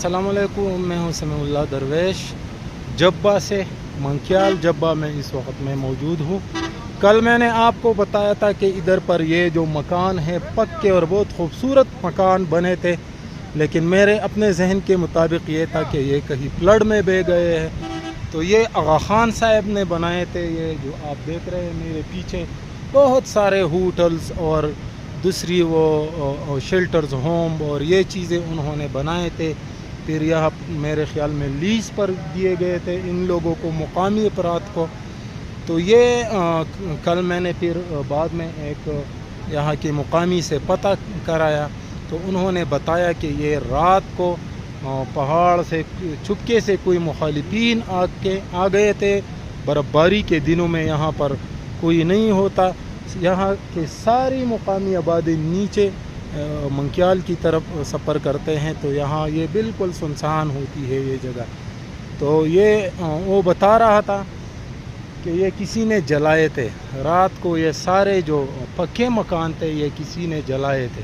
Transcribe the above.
السلام علیکم، میں ہوں سمیع اللہ درویش جبہ سے، منکیال جبہ میں اس وقت میں موجود ہوں۔ کل میں نے آپ کو بتایا تھا کہ ادھر پر یہ جو مکان ہے پکے اور بہت خوبصورت مکان بنے تھے، لیکن میرے اپنے ذہن کے مطابق یہ تھا کہ یہ کہیں فلڈ میں بہہ گئے ہیں۔ تو یہ آغا خان صاحب نے بنائے تھے، یہ جو آپ دیکھ رہے ہیں میرے پیچھے بہت سارے ہوٹلز اور دوسری وہ شیلٹرز ہوم اور یہ چیزیں انہوں نے بنائے تھے۔ پھر یہاں میرے خیال میں لیز پر دیے گئے تھے ان لوگوں کو، مقامی افراد کو۔ تو یہ کل میں نے پھر بعد میں ایک یہاں کے مقامی سے پتہ کرایا، تو انہوں نے بتایا کہ یہ رات کو پہاڑ سے چھپکے سے کوئی مخالفین آ گئے تھے۔ برف باری کے دنوں میں یہاں پر کوئی نہیں ہوتا، یہاں کے ساری مقامی آبادی نیچے منکیال کی طرف سفر کرتے ہیں، تو یہاں یہ بالکل سنسان ہوتی ہے یہ جگہ۔ تو یہ وہ بتا رہا تھا کہ یہ کسی نے جلائے تھے رات کو، یہ سارے جو پکے مکان تھے یہ کسی نے جلائے تھے۔